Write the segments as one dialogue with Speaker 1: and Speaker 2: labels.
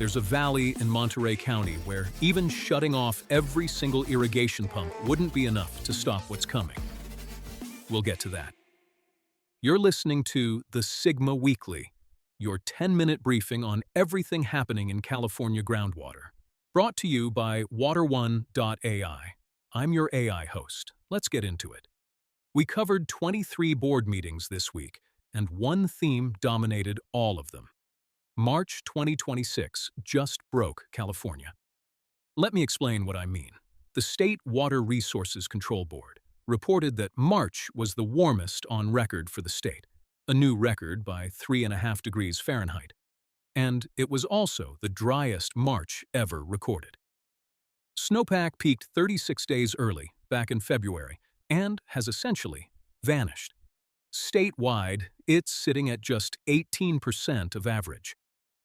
Speaker 1: There's a valley in Monterey County where even shutting off every single irrigation pump wouldn't be enough to stop what's coming. We'll get to that. You're listening to the Sigma Weekly, your 10-minute briefing on everything happening in California groundwater. Brought to you by waterone.ai. I'm your AI host. Let's get into it. We covered 23 board meetings this week, and one theme dominated all of them. March 2026 just broke California. Let me explain what I mean. The State Water Resources Control Board reported that March was the warmest on record for the state, a new record by 3.5 degrees Fahrenheit. And it was also the driest March ever recorded. Snowpack peaked 36 days early, back in February, and has essentially vanished. Statewide, it's sitting at just 18% of average.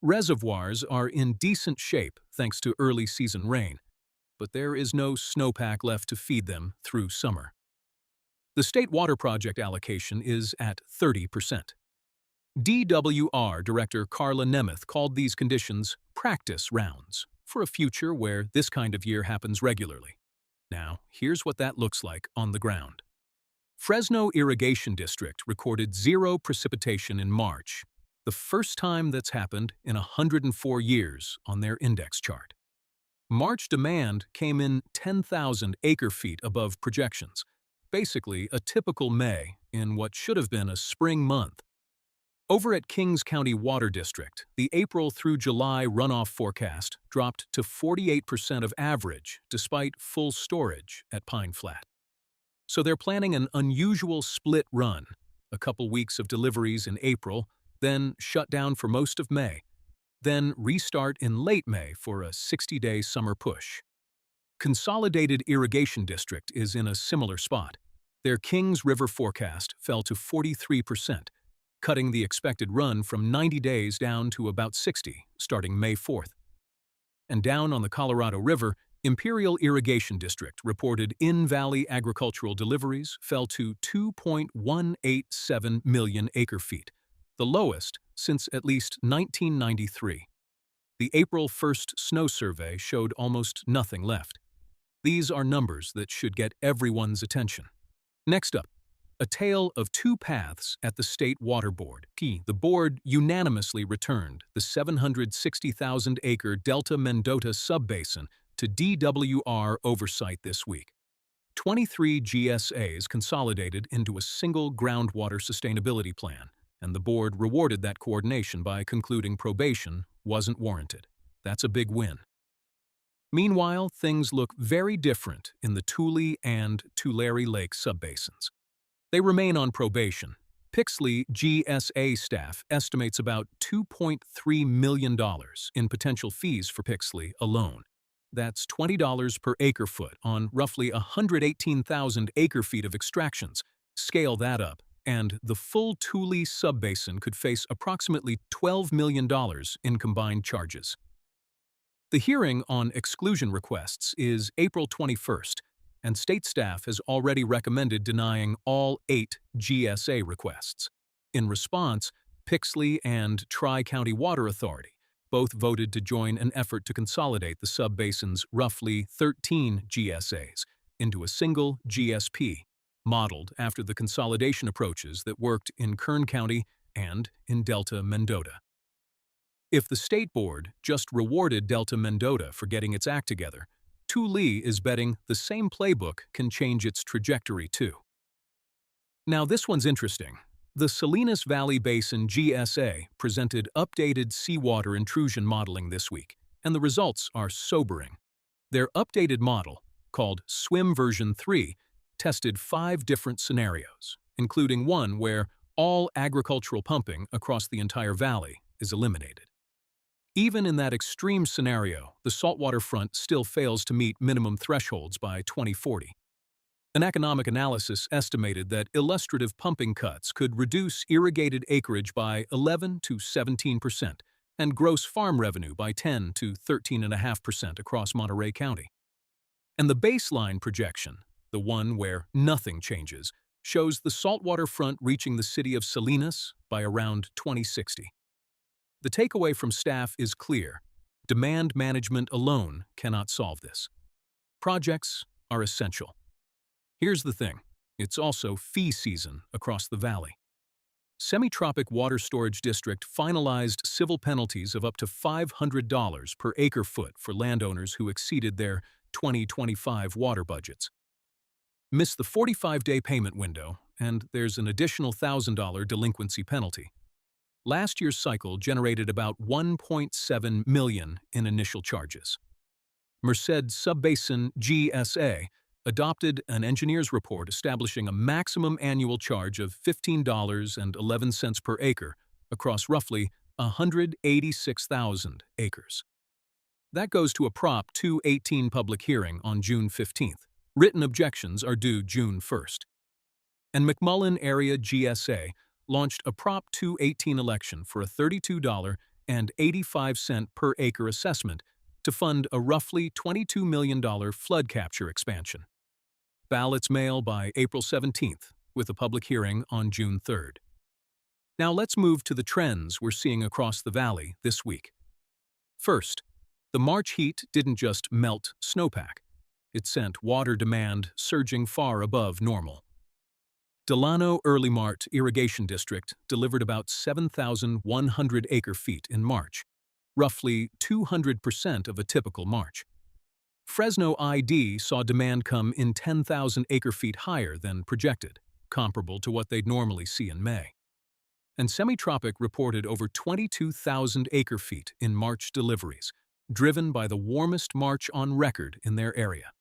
Speaker 1: Reservoirs are in decent shape thanks to early season rain, but there is no snowpack left to feed them through summer. The State Water Project allocation is at 30%. DWR Director Carla Nemeth called these conditions practice rounds for a future where this kind of year happens regularly. Now, here's what that looks like on the ground. Fresno Irrigation District recorded 0 precipitation in March, the first time that's happened in 104 years on their index chart. March demand came in 10,000 acre-feet above projections, basically a typical May in what should have been a spring month. Over at Kings County Water District, the April through July runoff forecast dropped to 48% of average despite full storage at Pine Flat. So they're planning an unusual split run, a couple weeks of deliveries in April, then shut down for most of May, then restart in late May for a 60-day summer push. Consolidated Irrigation District is in a similar spot. Their Kings River forecast fell to 43%, cutting the expected run from 90 days down to about 60, starting May 4th. And down on the Colorado River, Imperial Irrigation District reported in-valley agricultural deliveries fell to 2.187 million acre-feet, the lowest since at least 1993. The April 1st snow survey showed almost nothing left. These are numbers that should get everyone's attention. Next up, a tale of two paths at the State Water Board. The board unanimously returned the 760,000-acre Delta-Mendota subbasin to DWR oversight this week. 23 GSAs consolidated into a single groundwater sustainability plan, and the board rewarded that coordination by concluding probation wasn't warranted. That's a big win. Meanwhile, things look very different in the Tule and Tulare Lake subbasins. They remain on probation. Pixley GSA staff estimates about $2.3 million in potential fees for Pixley alone. That's $20 per acre-foot on roughly 118,000 acre-feet of extractions. Scale that up, and the full Tule subbasin could face approximately $12 million in combined charges. The hearing on exclusion requests is April 21st, and state staff has already recommended denying all 8 GSA requests. In response, Pixley and Tri-County Water Authority both voted to join an effort to consolidate the subbasin's roughly 13 GSAs into a single GSP, modeled after the consolidation approaches that worked in Kern County and in Delta-Mendota. If the state board just rewarded Delta-Mendota for getting its act together, Tule is betting the same playbook can change its trajectory too. Now this one's interesting. The Salinas Valley Basin GSA presented updated seawater intrusion modeling this week, and the results are sobering. Their updated model, called SWIM version 3, tested 5 different scenarios, including one where all agricultural pumping across the entire valley is eliminated. Even in that extreme scenario, the saltwater front still fails to meet minimum thresholds by 2040. An economic analysis estimated that illustrative pumping cuts could reduce irrigated acreage by 11 to 17% and gross farm revenue by 10 to 13.5% across Monterey County. And the baseline projection, the one where nothing changes, shows the saltwater front reaching the city of Salinas by around 2060. The takeaway from staff is clear. Demand management alone cannot solve this. Projects are essential. Here's the thing, it's also fee season across the valley. Semitropic Water Storage District finalized civil penalties of up to $500 per acre-foot for landowners who exceeded their 2025 water budgets. Miss the 45-day payment window, and there's an additional $1,000 delinquency penalty. Last year's cycle generated about $1.7 million in initial charges. Merced Subbasin GSA adopted an engineer's report establishing a maximum annual charge of $15.11 per acre across roughly 186,000 acres. That goes to a Prop 218 public hearing on June 15th. Written objections are due June 1st. And McMullin Area GSA launched a Prop 218 election for a $32.85 per acre assessment to fund a roughly $22 million flood capture expansion. Ballots mail by April 17th, with a public hearing on June 3rd. Now let's move to the trends we're seeing across the valley this week. First, the March heat didn't just melt snowpack. It sent water demand surging far above normal. Delano Early Mart Irrigation District delivered about 7,100 acre-feet in March, roughly 200% of a typical March. Fresno ID saw demand come in 10,000 acre-feet higher than projected, comparable to what they'd normally see in May. And Semitropic reported over 22,000 acre-feet in March deliveries, driven by the warmest March on record in their area.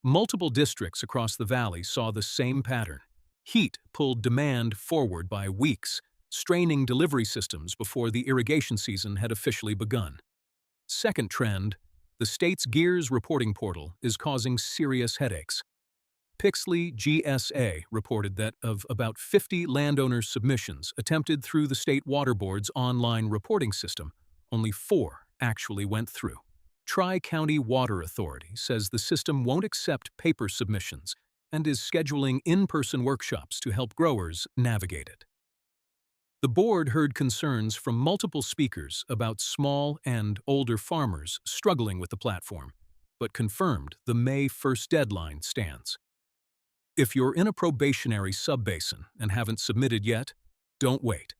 Speaker 1: Multiple districts across the valley saw the same pattern. Heat pulled demand forward by weeks, straining delivery systems before the irrigation season had officially begun. Second trend, the state's GEARS reporting portal is causing serious headaches. Pixley GSA reported that of about 50 landowner submissions attempted through the State Water Board's online reporting system, only 4 actually went through. Tri-County Water Authority says the system won't accept paper submissions and is scheduling in-person workshops to help growers navigate it. The board heard concerns from multiple speakers about small and older farmers struggling with the platform, but confirmed the May 1st deadline stands. If you're in a probationary subbasin and haven't submitted yet, don't wait.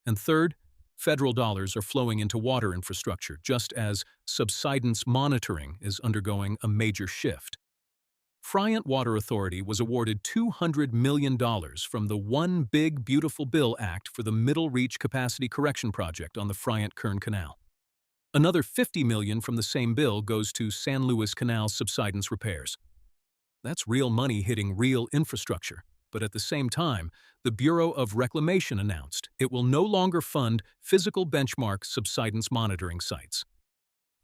Speaker 1: And third, federal dollars are flowing into water infrastructure just as subsidence monitoring is undergoing a major shift. Friant Water Authority was awarded $200 million from the One Big Beautiful Bill Act for the Middle Reach Capacity Correction Project on the Friant-Kern Canal. Another $50 million from the same bill goes to San Luis Canal subsidence repairs. That's real money hitting real infrastructure, but at the same time, the Bureau of Reclamation announced it will no longer fund physical benchmark subsidence monitoring sites.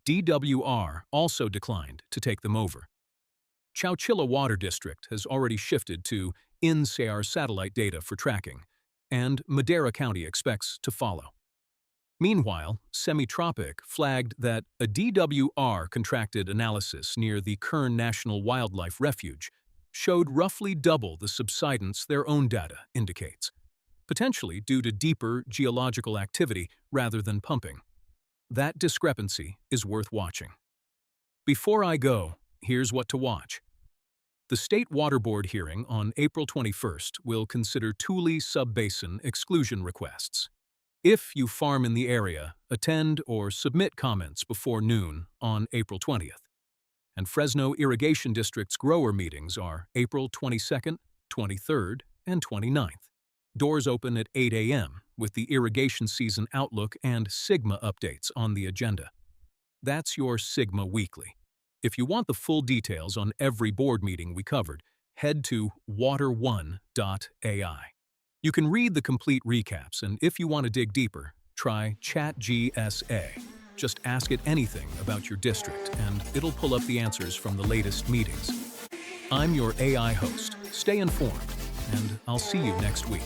Speaker 1: DWR also declined to take them over. Chowchilla Water District has already shifted to INSAR satellite data for tracking, and Madera County expects to follow. Meanwhile, Semitropic flagged that a DWR contracted analysis near the Kern National Wildlife Refuge showed roughly double the subsidence their own data indicates, potentially due to deeper geological activity rather than pumping. That discrepancy is worth watching. Before I go, here's what to watch. The State Water Board hearing on April 21st will consider Tule subbasin exclusion requests. If you farm in the area, attend or submit comments before noon on April 20th. And Fresno Irrigation District's grower meetings are April 22nd, 23rd, and 29th. Doors open at 8 a.m. with the irrigation season outlook and SGMA updates on the agenda. That's your SGMA Weekly. If you want the full details on every board meeting we covered, head to waterone.ai. You can read the complete recaps, and if you want to dig deeper, try Chat GSA. Just ask it anything about your district, and it'll pull up the answers from the latest meetings. I'm your AI host. Stay informed, and I'll see you next week.